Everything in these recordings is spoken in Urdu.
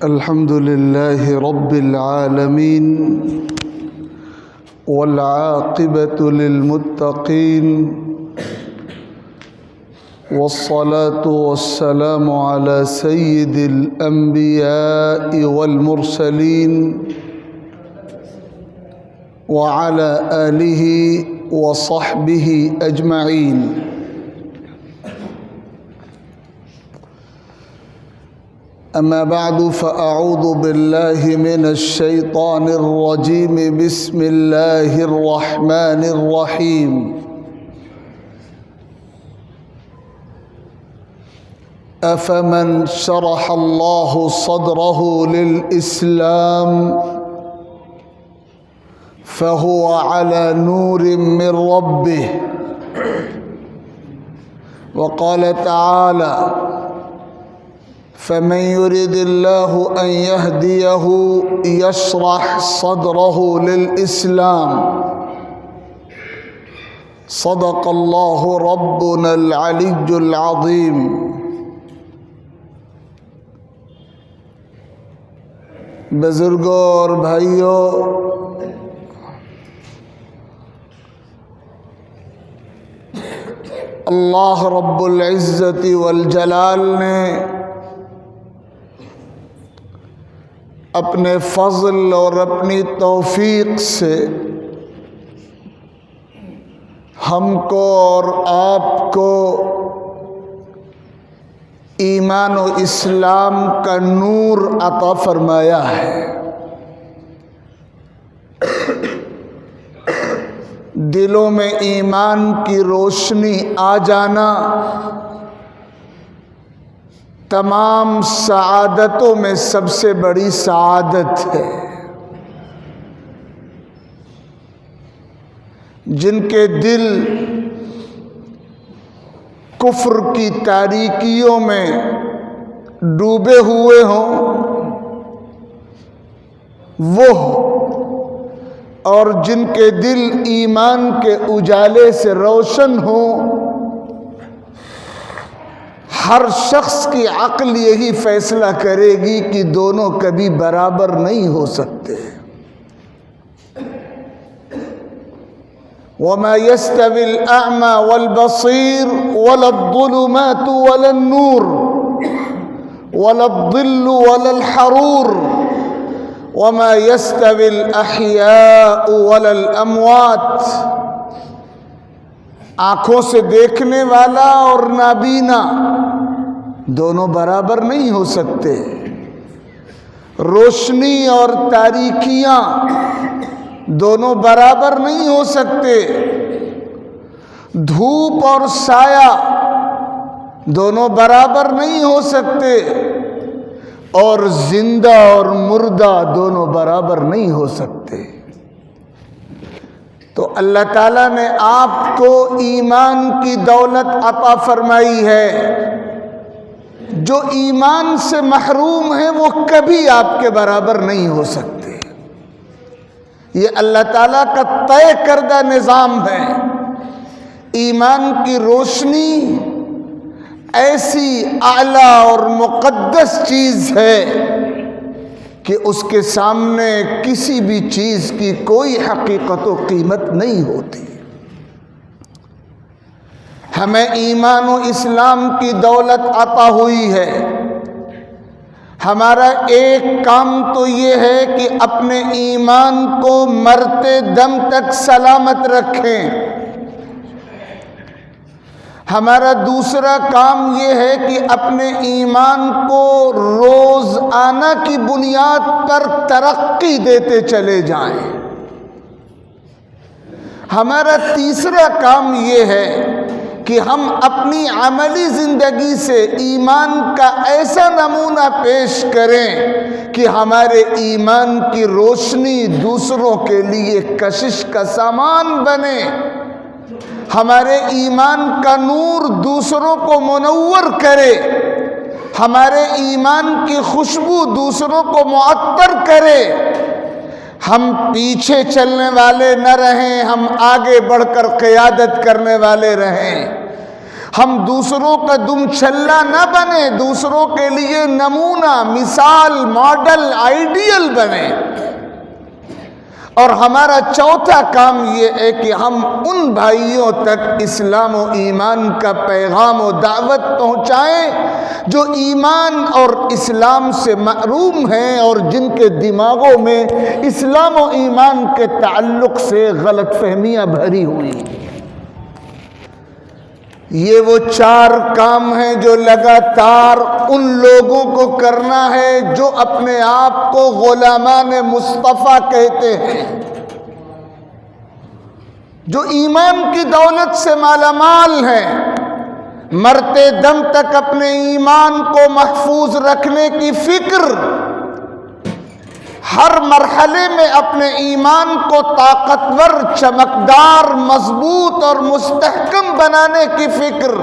الحمد لله رب العالمين والعاقبة للمتقين والصلاة والسلام على سيد الأنبياء والمرسلين وعلى آله وصحبه أجمعين. أما بعد فأعوذ بالله من الشيطان الرجيم. بسم الله الرحمن الرحيم. أفمن شرح الله صدره للإسلام فهو على نور من ربه. وقال تعالى: فمن يرد الله أن يهديه يشرح صدره للإسلام. صدق الله ربنا العلي العظيم. بزرگوں اور بھائیوں، اللہ رب العزت والجلال نے اپنے فضل اور اپنی توفیق سے ہم کو اور آپ کو ایمان و اسلام کا نور عطا فرمایا ہے۔ دلوں میں ایمان کی روشنی آ جانا تمام سعادتوں میں سب سے بڑی سعادت ہے۔ جن کے دل کفر کی تاریکیوں میں ڈوبے ہوئے ہوں وہ، اور جن کے دل ایمان کے اجالے سے روشن ہوں، ہر شخص کی عقل یہی فیصلہ کرے گی کہ دونوں کبھی برابر نہیں ہو سکتے۔ وَمَا يَسْتَوِي الْأَعْمَى وَالْبَصِيرُ وَلَا الظُّلُمَاتُ وَلَا النُّورُ وَلَا الظِّلُّ وَلَا الْحَرُورُ وَمَا يَسْتَوِي الْأَحْيَاءُ وَلَا الْأَمْوَاتُ۔ آنکھوں سے دیکھنے والا اور نابینا دونوں برابر نہیں ہو سکتے۔ روشنی اور تاریکیاں دونوں برابر نہیں ہو سکتے۔ دھوپ اور سایہ دونوں برابر نہیں ہو سکتے، اور زندہ اور مردہ دونوں برابر نہیں ہو سکتے۔ تو اللہ تعالیٰ نے آپ کو ایمان کی دولت عطا فرمائی ہے۔ جو ایمان سے محروم ہیں وہ کبھی آپ کے برابر نہیں ہو سکتے۔ یہ اللہ تعالیٰ کا طے کردہ نظام ہے۔ ایمان کی روشنی ایسی اعلیٰ اور مقدس چیز ہے کہ اس کے سامنے کسی بھی چیز کی کوئی حقیقت و قیمت نہیں ہوتی۔ ہمیں ایمان و اسلام کی دولت عطا ہوئی ہے۔ ہمارا ایک کام تو یہ ہے کہ اپنے ایمان کو مرتے دم تک سلامت رکھیں۔ ہمارا دوسرا کام یہ ہے کہ اپنے ایمان کو روزانہ کی بنیاد پر ترقی دیتے چلے جائیں۔ ہمارا تیسرا کام یہ ہے کہ ہم اپنی عملی زندگی سے ایمان کا ایسا نمونہ پیش کریں کہ ہمارے ایمان کی روشنی دوسروں کے لیے کشش کا سامان بنے، ہمارے ایمان کا نور دوسروں کو منور کرے، ہمارے ایمان کی خوشبو دوسروں کو معطر کرے۔ ہم پیچھے چلنے والے نہ رہیں، ہم آگے بڑھ کر قیادت کرنے والے رہیں۔ ہم دوسروں کا دم چھلا نہ بنے، دوسروں کے لیے نمونہ، مثال، ماڈل، آئیڈیل بنے۔ اور ہمارا چوتھا کام یہ ہے کہ ہم ان بھائیوں تک اسلام و ایمان کا پیغام و دعوت پہنچائیں جو ایمان اور اسلام سے محروم ہیں اور جن کے دماغوں میں اسلام و ایمان کے تعلق سے غلط فہمیاں بھری ہوئی۔ یہ وہ 4 کام ہیں جو لگاتار ان لوگوں کو کرنا ہے جو اپنے آپ کو غلامان مصطفیٰ کہتے ہیں، جو ایمان کی دولت سے مالا مال ہیں، مرتے دم تک اپنے ایمان کو محفوظ رکھنے کی فکر، ہر مرحلے میں اپنے ایمان کو طاقتور، چمکدار، مضبوط اور مستحکم بنانے کی فکر،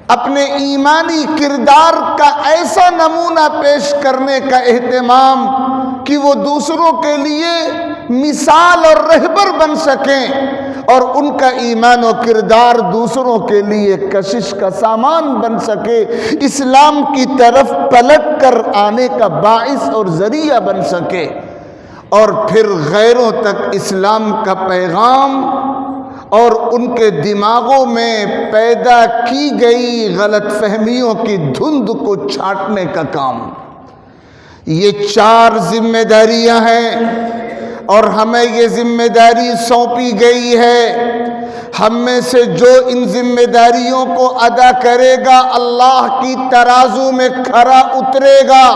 اپنے ایمانی کردار کا ایسا نمونہ پیش کرنے کا اہتمام کہ وہ دوسروں کے لیے مثال اور رہبر بن سکیں اور ان کا ایمان و کردار دوسروں کے لیے کشش کا سامان بن سکے، اسلام کی طرف پلٹ کر آنے کا باعث اور ذریعہ بن سکے، اور پھر غیروں تک اسلام کا پیغام اور ان کے دماغوں میں پیدا کی گئی غلط فہمیوں کی دھند کو چھانٹنے کا کام۔ یہ 4 ذمہ داریاں ہیں اور ہمیں یہ ذمہ داری سونپی گئی ہے۔ ہم میں سے جو ان ذمہ داریوں کو ادا کرے گا اللہ کی ترازو میں کھرا اترے گا،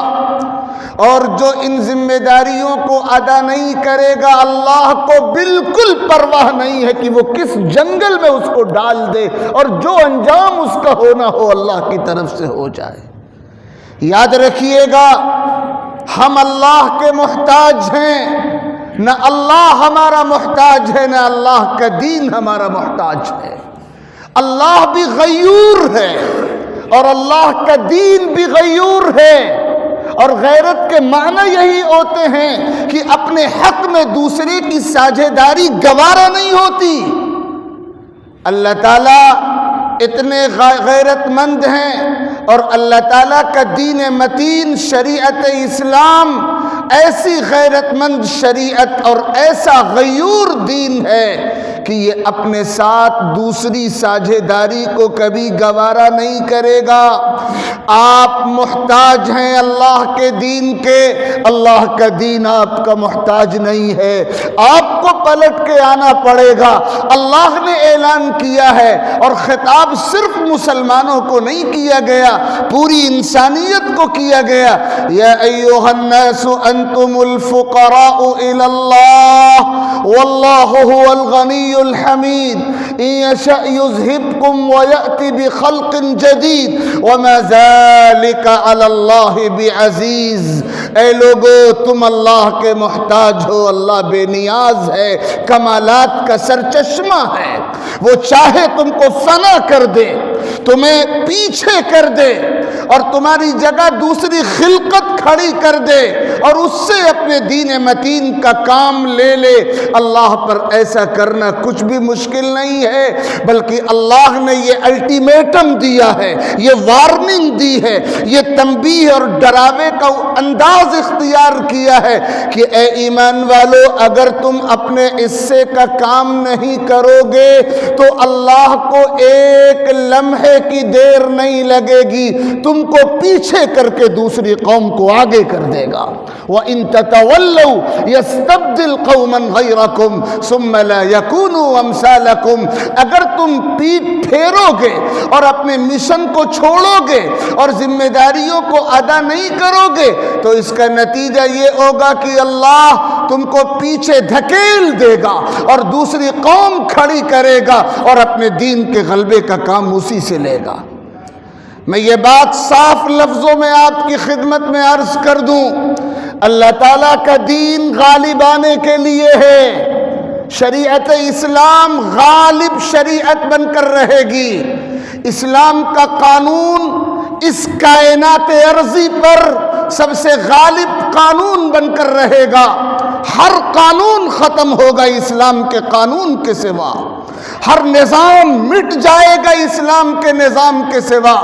اور جو ان ذمہ داریوں کو ادا نہیں کرے گا اللہ کو بالکل پرواہ نہیں ہے کہ وہ کس جنگل میں اس کو ڈال دے، اور جو انجام اس کا ہونا ہو اللہ کی طرف سے ہو جائے۔ یاد رکھیے گا، ہم اللہ کے محتاج ہیں، نہ اللہ ہمارا محتاج ہے، نہ اللہ کا دین ہمارا محتاج ہے۔ اللہ بھی غیور ہے اور اللہ کا دین بھی غیور ہے، اور غیرت کے معنی یہی ہوتے ہیں کہ اپنے حق میں دوسرے کی ساجھیداری گوارا نہیں ہوتی۔ اللہ تعالیٰ اتنے غیرت مند ہیں اور اللہ تعالیٰ کا دین متین شریعت اسلام ایسی غیرت مند شریعت اور ایسا غیور دین ہے کہ یہ اپنے ساتھ دوسری ساجھیداری کو کبھی گوارا نہیں کرے گا۔ آپ محتاج ہیں اللہ کے دین کے، اللہ کا دین آپ کا محتاج نہیں ہے، آپ کو پلٹ کے آنا پڑے گا۔ اللہ نے اعلان کیا ہے، اور خطاب صرف مسلمانوں کو نہیں کیا گیا، پوری انسانیت کو کیا گیا۔ یا ایھا الناس انتم الفقراء الی اللہ واللہ هو الغنی الحمید ان یشأ یذھبکم ویأتی بخلق جدید وما ذلک علی اللہ بعزیز۔ اے لوگو، تم اللہ کے محتاج ہو، اللہ بے نیاز ہے، کمالات کا سرچشمہ ہے، وہ چاہے تم کو فنا کر دے، تمہیں پیچھے کر دے اور تمہاری جگہ دوسری خلقت کھڑی کر دے اور اس سے اپنے دین متین کا کام لے لے۔ اللہ پر ایسا کرنا کچھ بھی مشکل نہیں ہے، بلکہ اللہ نے یہ الٹیمیٹم دیا ہے، یہ وارننگ دی ہے، یہ تنبیہ اور ڈراوے کا انداز اختیار کیا ہے کہ اے ایمان والو، اگر تم اپنے حصے کا کام نہیں کرو گے تو اللہ کو ایک لمحے کی دیر نہیں لگے گی، تم کو پیچھے کر کے دوسری قوم کو آگے کر دے گا۔ وَإِن تَتَوَلَّوْا يَسْتَبْدِلْ قَوْمًا غَيْرَكُمْ ثُمَّ لَا يَكُونُوا أَمْثَالَكُمْ۔ اگر تم پیٹھ پھیرو گے اور اپنے مشن کو چھوڑو گے اور ذمہ داریوں کو ادا نہیں کرو گے تو اس کا نتیجہ یہ ہوگا کہ اللہ تم کو پیچھے دھکیل دے گا اور دوسری قوم کھڑی کرے گا اور اپنے دین کے غلبے کا کام اسی سے لے گا۔ میں یہ بات صاف لفظوں میں آپ کی خدمت میں عرض کر دوں، اللہ تعالیٰ کا دین غالب آنے کے لیے ہے، شریعت اسلام غالب شریعت بن کر رہے گی، اسلام کا قانون اس کائنات ارضی پر سب سے غالب قانون بن کر رہے گا۔ ہر قانون ختم ہوگا اسلام کے قانون کے سوا، ہر نظام مٹ جائے گا اسلام کے نظام کے سوا،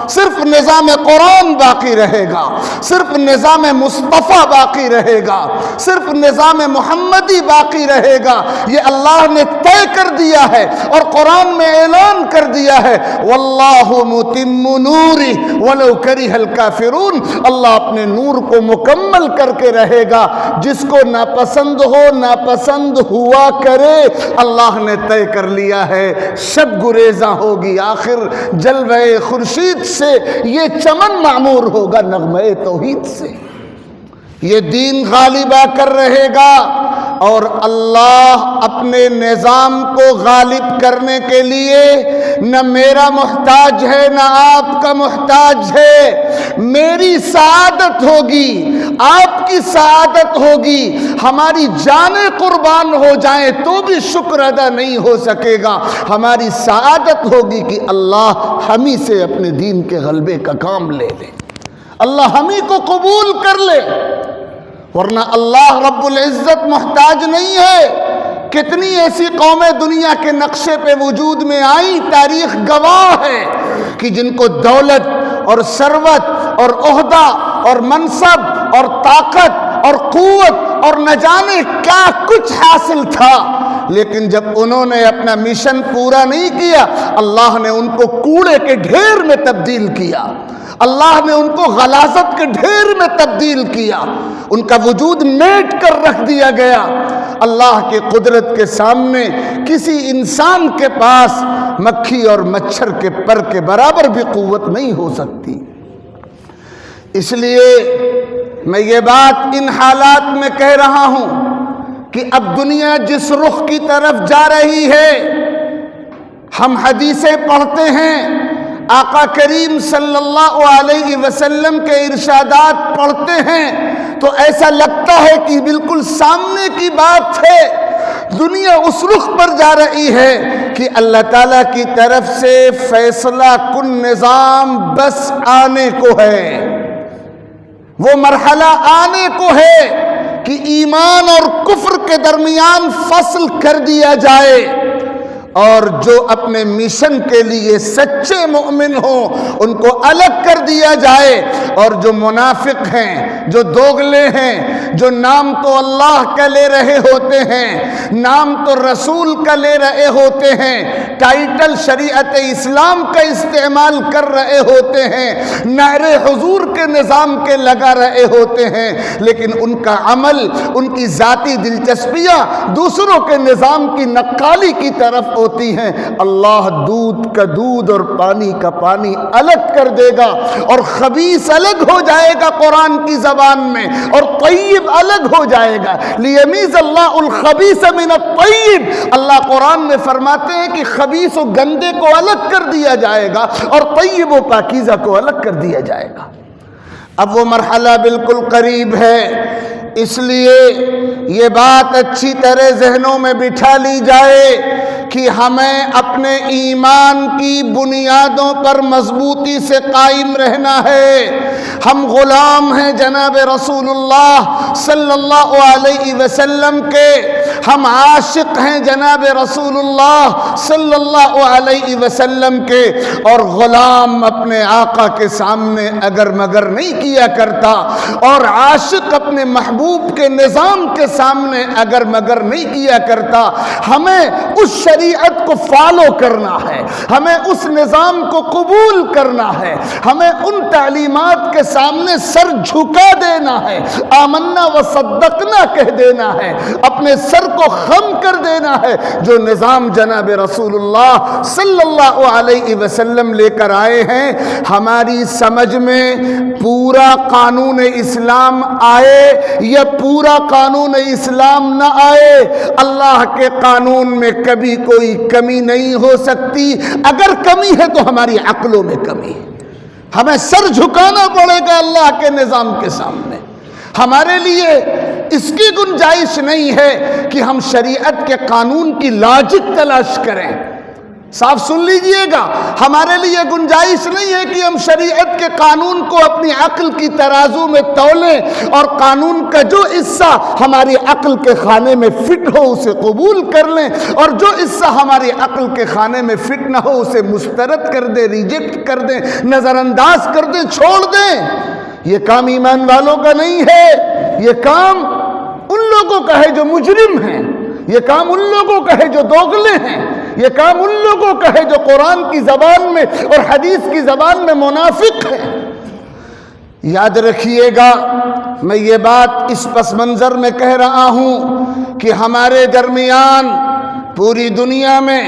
صرف نظام قرآن باقی رہے گا، صرف نظام مصطفیٰ باقی رہے گا، صرف نظام محمدی باقی رہے گا۔ یہ اللہ نے طے کر دیا ہے اور قرآن میں اعلان کر دیا ہے، واللہ متم نورہ ولو کرہ الکافرون، اللہ اپنے نور کو مکمل کر کے رہے گا، جس کو ناپسند ہو ناپسند ہوا کرے، اللہ نے طے کر لیا ہے شب گریزاں ہوگی، آخر جلوہ خورشید سے یہ چمن معمور ہوگا نغمہ توحید سے، یہ دین غالب آ کر رہے گا، اور اللہ اپنے نظام کو غالب کرنے کے لیے نہ میرا محتاج ہے نہ آپ کا محتاج ہے، میری سعادت ہوگی، آپ کی سعادت ہوگی، ہماری جانیں قربان ہو جائیں تو بھی شکر ادا نہیں ہو سکے گا، ہماری سعادت ہوگی کہ اللہ ہمیں سے اپنے دین کے غلبے کا کام لے لے، اللہ ہمیں کو قبول کر لے، ورنہ اللہ رب العزت محتاج نہیں ہے۔ کتنی ایسی قومیں دنیا کے نقشے پہ وجود میں آئیں، تاریخ گواہ ہے کہ جن کو دولت اور ثروت اور عہدہ اور منصب اور طاقت اور قوت اور نہ جانے کیا کچھ حاصل تھا، لیکن جب انہوں نے اپنا مشن پورا نہیں کیا، اللہ نے ان کو کوڑے کے ڈھیر میں تبدیل کیا، اللہ نے ان کو غلاظت کے ڈھیر میں تبدیل کیا، ان کا وجود میٹ کر رکھ دیا گیا۔ اللہ کی قدرت کے سامنے کسی انسان کے پاس مکھی اور مچھر کے پر کے برابر بھی قوت نہیں ہو سکتی۔ اس لیے میں یہ بات ان حالات میں کہہ رہا ہوں کہ اب دنیا جس رخ کی طرف جا رہی ہے، ہم حدیثیں پڑھتے ہیں، آقا کریم صلی اللہ علیہ وسلم کے ارشادات پڑھتے ہیں تو ایسا لگتا ہے کہ بالکل سامنے کی بات ہے، دنیا اس رخ پر جا رہی ہے کہ اللہ تعالیٰ کی طرف سے فیصلہ کن نظام بس آنے کو ہے، وہ مرحلہ آنے کو ہے کہ ایمان اور کفر کے درمیان فصل کر دیا جائے، اور جو اپنے مشن کے لیے سچے مومن ہوں ان کو الگ کر دیا جائے، اور جو منافق ہیں، جو دوغلے ہیں، جو نام تو اللہ کا لے رہے ہوتے ہیں، نام تو رسول کا لے رہے ہوتے ہیں، ٹائٹل شریعت اسلام کا استعمال کر رہے ہوتے ہیں، نعرے حضور کے نظام کے لگا رہے ہوتے ہیں، لیکن ان کا عمل، ان کی ذاتی دلچسپیاں دوسروں کے نظام کی نقالی کی طرف ہوتی ہیں۔ اللہ دودھ کا دودھ اور پانی کا پانی الگ کر دے گا، اور خبیث الگ ہو جائے گا قرآن کی زبان میں، اور طیب الگ ہو جائے گا۔ لیمیز اللہ الخبیث من الطیب، اللہ قرآن میں فرماتے ہیں کہ خبیث و گندے کو الگ کر دیا جائے گا اور طیب و پاکیزہ کو الگ کر دیا جائے گا۔ اب وہ مرحلہ بالکل قریب ہے، اس لیے یہ بات اچھی طرح ذہنوں میں بٹھا لی جائے کہ ہمیں اپنے ایمان کی بنیادوں پر مضبوطی سے قائم رہنا ہے۔ ہم غلام ہیں جناب رسول اللہ صلی اللہ علیہ وسلم کے، ہم عاشق ہیں جناب رسول اللہ صلی اللہ علیہ وسلم کے، اور غلام اپنے آقا کے سامنے اگر مگر نہیں کیا کرتا، اور عاشق اپنے محبوب کے نظام کے سامنے اگر مگر نہیں کیا کرتا۔ ہمیں اس شریعت کو فالو کرنا ہے، ہمیں اس نظام کو قبول کرنا ہے، ہمیں ان تعلیمات کے سامنے سر جھکا دینا ہے، آمنا و صدقنا کہہ دینا ہے، اپنے سر کو خم کر دینا ہے۔ جو نظام جناب رسول اللہ صلی اللہ علیہ وسلم لے کر آئے ہیں، ہماری سمجھ میں پورا قانون اسلام آئے یا پورا قانون اسلام نہ آئے، اللہ کے قانون میں کبھی کوئی کمی نہیں ہو سکتی۔ اگر کمی ہے تو ہماری عقلوں میں کمی ہے، ہمیں سر جھکانا پڑے گا اللہ کے نظام کے سامنے۔ ہمارے لیے اس کی گنجائش نہیں ہے کہ ہم شریعت کے قانون کی لاجک تلاش کریں، صاف سن لیجئے گا، ہمارے لیے گنجائش نہیں ہے کہ ہم شریعت کے قانون کو اپنی عقل کی ترازو میں تولیں اور قانون کا جو حصہ ہماری عقل کے خانے میں فٹ ہو اسے قبول کر لیں، اور جو حصہ ہماری عقل کے خانے میں فٹ نہ ہو اسے مسترد کر دیں، ریجیکٹ کر دیں، نظر انداز کر دیں، چھوڑ دیں۔ یہ کام ایمان والوں کا نہیں ہے، یہ کام ان لوگوں کا ہے جو مجرم ہیں، یہ کام ان لوگوں کا ہے جو دوغلے ہیں، یہ کام ان لوگوں کا ہے جو قرآن کی زبان میں اور حدیث کی زبان میں منافق ہے۔ یاد رکھیے گا، میں یہ بات اس پس منظر میں کہہ رہا ہوں کہ ہمارے درمیان، پوری دنیا میں،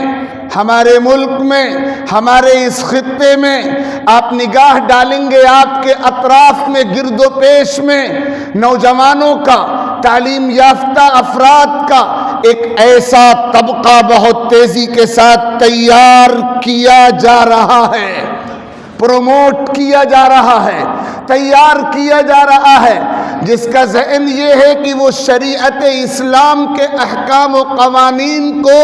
ہمارے ملک میں، ہمارے اس خطے میں آپ نگاہ ڈالیں گے، آپ کے اطراف میں، گرد و پیش میں نوجوانوں کا، تعلیم یافتہ افراد کا ایک ایسا طبقہ بہت تیزی کے ساتھ تیار کیا جا رہا ہے، پروموٹ کیا جا رہا ہے، تیار کیا جا رہا ہے، جس کا ذہن یہ ہے کہ وہ شریعت اسلام کے احکام و قوانین کو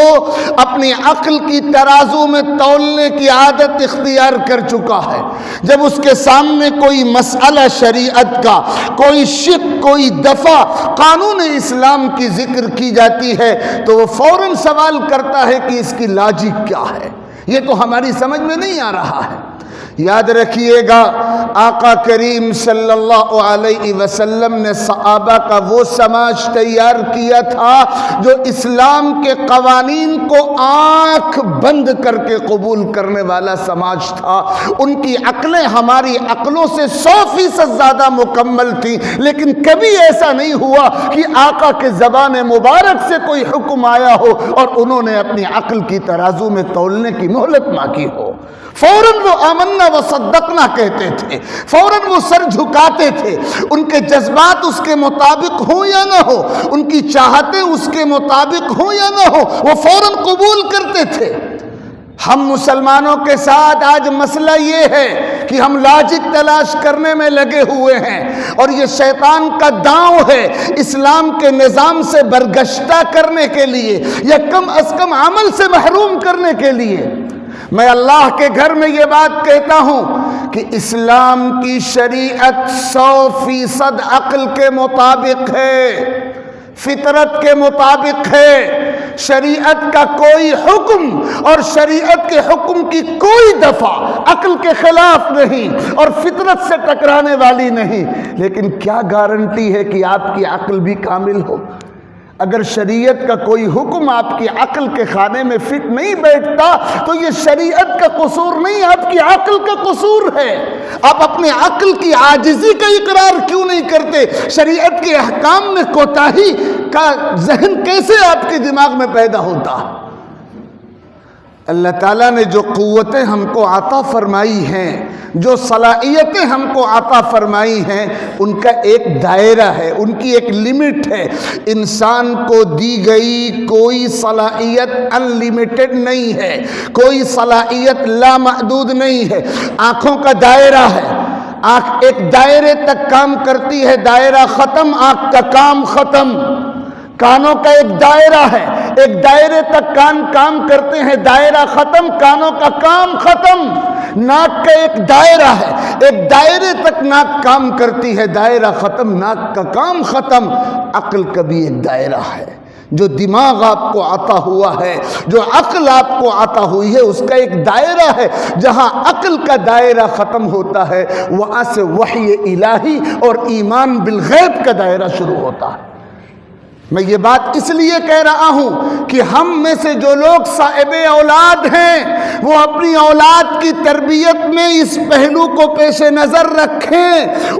اپنی عقل کی ترازو میں تولنے کی عادت اختیار کر چکا ہے۔ جب اس کے سامنے کوئی مسئلہ شریعت کا، کوئی شق، کوئی دفعہ قانون اسلام کی ذکر کی جاتی ہے تو وہ فوراً سوال کرتا ہے کہ اس کی لاجک کیا ہے، یہ تو ہماری سمجھ میں نہیں آ رہا ہے۔ یاد رکھیے گا، آقا کریم صلی اللہ علیہ وسلم نے صحابہ کا وہ سماج تیار کیا تھا جو اسلام کے قوانین کو آنکھ بند کر کے قبول کرنے والا سماج تھا۔ ان کی عقلیں ہماری عقلوں سے 100% زیادہ مکمل تھیں، لیکن کبھی ایسا نہیں ہوا کہ آقا کے زبان مبارک سے کوئی حکم آیا ہو اور انہوں نے اپنی عقل کی ترازو میں تولنے کی مہلت مانگی ہو۔ فوراً وہ آمنا و صدقنا کہتے تھے، فوراً وہ سر جھکاتے تھے، ان کے جذبات اس کے مطابق ہوں یا نہ ہو، ان کی چاہتیں اس کے مطابق ہوں یا نہ ہو، وہ فوراً قبول کرتے تھے۔ ہم مسلمانوں کے ساتھ آج مسئلہ یہ ہے کہ ہم لاجک تلاش کرنے میں لگے ہوئے ہیں، اور یہ شیطان کا داؤ ہے اسلام کے نظام سے برگشتہ کرنے کے لیے یا کم از کم عمل سے محروم کرنے کے لیے۔ میں اللہ کے گھر میں یہ بات کہتا ہوں کہ اسلام کی شریعت 100% عقل کے مطابق ہے، فطرت کے مطابق ہے۔ شریعت کا کوئی حکم اور شریعت کے حکم کی کوئی دفعہ عقل کے خلاف نہیں اور فطرت سے ٹکرانے والی نہیں، لیکن کیا گارنٹی ہے کہ آپ کی عقل بھی کامل ہو؟ اگر شریعت کا کوئی حکم آپ کی عقل کے خانے میں فٹ نہیں بیٹھتا تو یہ شریعت کا قصور نہیں، آپ کی عقل کا قصور ہے۔ آپ اپنے عقل کی عاجزی کا اقرار کیوں نہیں کرتے؟ شریعت کے احکام میں کوتاہی کا ذہن کیسے آپ کے دماغ میں پیدا ہوتا؟ اللہ تعالیٰ نے جو قوتیں ہم کو عطا فرمائی ہیں، جو صلاحیتیں ہم کو عطا فرمائی ہیں، ان کا ایک دائرہ ہے، ان کی ایک لمٹ ہے۔ انسان کو دی گئی کوئی صلاحیت ان لمیٹڈ نہیں ہے، کوئی صلاحیت لامحدود نہیں ہے۔ آنکھوں کا دائرہ ہے، آنکھ ایک دائرے تک کام کرتی ہے، دائرہ ختم، آنکھ کا کام ختم۔ کانوں کا ایک دائرہ ہے، ایک دائرے تک کان کام کرتے ہیں، دائرہ ختم، کانوں کا کام ختم۔ ناک کا ایک دائرہ ہے، ایک دائرے تک ناک کام کرتی ہے، دائرہ ختم، ناک کا کام ختم۔ عقل کا بھی ایک دائرہ ہے، جو دماغ آپ کو عطا ہوا ہے، جو عقل آپ کو عطا ہوئی ہے، اس کا ایک دائرہ ہے۔ جہاں عقل کا دائرہ ختم ہوتا ہے وہاں سے وحی الہی اور ایمان بالغیب کا دائرہ شروع ہوتا ہے۔ میں یہ بات اس لیے کہہ رہا ہوں کہ ہم میں سے جو لوگ صاحب اولاد ہیں وہ اپنی اولاد کی تربیت میں اس پہلو کو پیش نظر رکھیں،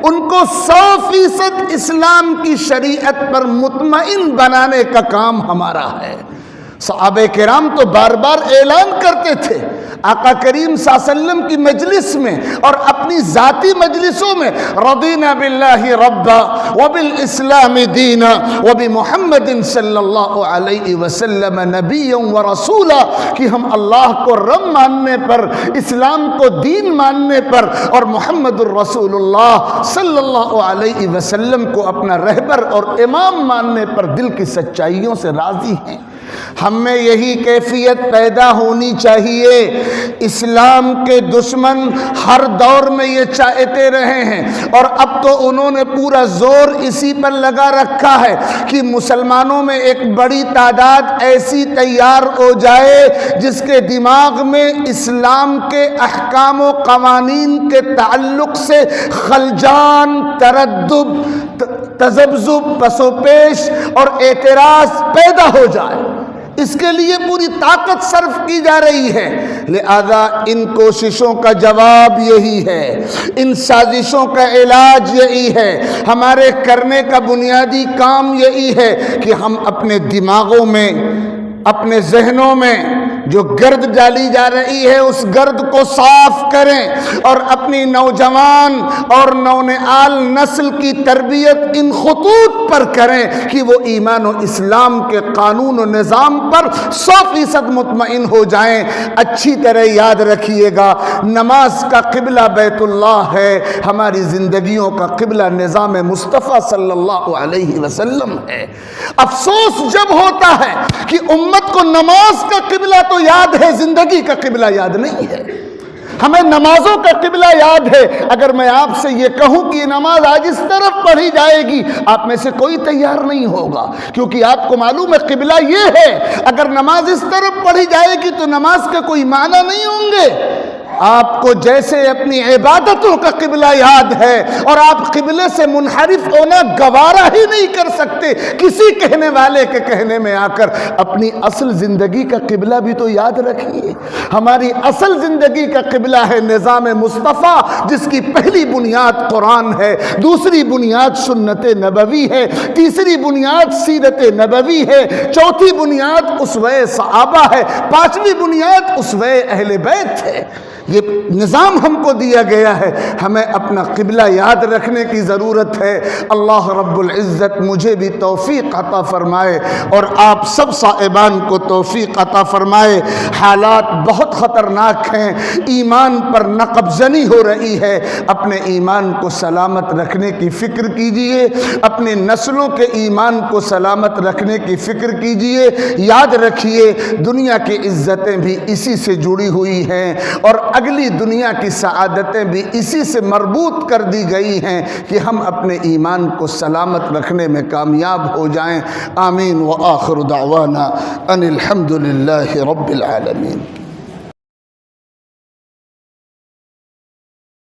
ان کو 100% اسلام کی شریعت پر مطمئن بنانے کا کام ہمارا ہے۔ صحابہ کرام تو بار بار اعلان کرتے تھے، آقا کریم صلی اللہ علیہ وسلم کی مجلس میں اور اپنی ذاتی مجلسوں میں، رضینا باللہ ربا وبالاسلام دینا وبمحمد صلی اللہ علیہ وسلم نبی و رسولا، کہ ہم اللہ کو رب ماننے پر، اسلام کو دین ماننے پر اور محمد الرسول اللہ صلی اللہ علیہ وسلم کو اپنا رہبر اور امام ماننے پر دل کی سچائیوں سے راضی ہیں۔ ہم میں یہی کیفیت پیدا ہونی چاہیے۔ اسلام کے دشمن ہر دور میں یہ چاہتے رہے ہیں، اور اب تو انہوں نے پورا زور اسی پر لگا رکھا ہے کہ مسلمانوں میں ایک بڑی تعداد ایسی تیار ہو جائے جس کے دماغ میں اسلام کے احکام و قوانین کے تعلق سے خلجان، تردد، تذبذب، پس و پیش اور اعتراض پیدا ہو جائے۔ اس کے لیے پوری طاقت صرف کی جا رہی ہے۔ لہذا ان کوششوں کا جواب یہی ہے، ان سازشوں کا علاج یہی ہے، ہمارے کرنے کا بنیادی کام یہی ہے کہ ہم اپنے دماغوں میں، اپنے ذہنوں میں جو گرد ڈالی جا رہی ہے اس گرد کو صاف کریں، اور اپنی نوجوان اور نونہال نسل کی تربیت ان خطوط پر کریں کہ وہ ایمان و اسلام کے قانون و نظام پر 100% مطمئن ہو جائیں۔ اچھی طرح یاد رکھیے گا، نماز کا قبلہ بیت اللہ ہے، ہماری زندگیوں کا قبلہ نظام مصطفیٰ صلی اللہ علیہ وسلم ہے۔ افسوس جب ہوتا ہے کہ امت کو نماز کا قبلہ تو یاد ہے، زندگی کا قبلہ یاد نہیں ہے۔ ہمیں نمازوں کا قبلہ یاد ہے، اگر میں آپ سے یہ کہوں کہ یہ نماز آج اس طرف پڑھی جائے گی، آپ میں سے کوئی تیار نہیں ہوگا، کیونکہ آپ کو معلوم ہے قبلہ یہ ہے۔ اگر نماز اس طرف پڑھی جائے گی تو نماز کے کوئی معنی نہیں ہوں گے۔ آپ کو جیسے اپنی عبادتوں کا قبلہ یاد ہے، اور آپ قبلے سے منحرف ہونا گوارا ہی نہیں کر سکتے کسی کہنے والے کے کہنے میں آ کر، اپنی اصل زندگی کا قبلہ بھی تو یاد رکھیے۔ ہماری اصل زندگی کا قبلہ ہے نظام مصطفیٰ، جس کی پہلی بنیاد قرآن ہے، دوسری بنیاد سنت نبوی ہے، تیسری بنیاد سیرت نبوی ہے، چوتھی بنیاد اسوہ صحابہ ہے، پانچویں بنیاد اسوہ اہل بیت ہے۔ یہ نظام ہم کو دیا گیا ہے، ہمیں اپنا قبلہ یاد رکھنے کی ضرورت ہے۔ اللہ رب العزت مجھے بھی توفیق عطا فرمائے اور آپ سب صاحبان کو توفیق عطا فرمائے۔ حالات بہت خطرناک ہیں، ایمان پر نقب زنی ہو رہی ہے، اپنے ایمان کو سلامت رکھنے کی فکر کیجئے، اپنے نسلوں کے ایمان کو سلامت رکھنے کی فکر کیجئے۔ یاد رکھیے دنیا کی عزتیں بھی اسی سے جڑی ہوئی ہیں، اور اگلی دنیا کی سعادتیں بھی اسی سے مربوط کر دی گئی ہیں کہ ہم اپنے ایمان کو سلامت رکھنے میں کامیاب ہو جائیں۔ آمین۔ وآخر دعوانا ان الحمد للہ رب العالمین۔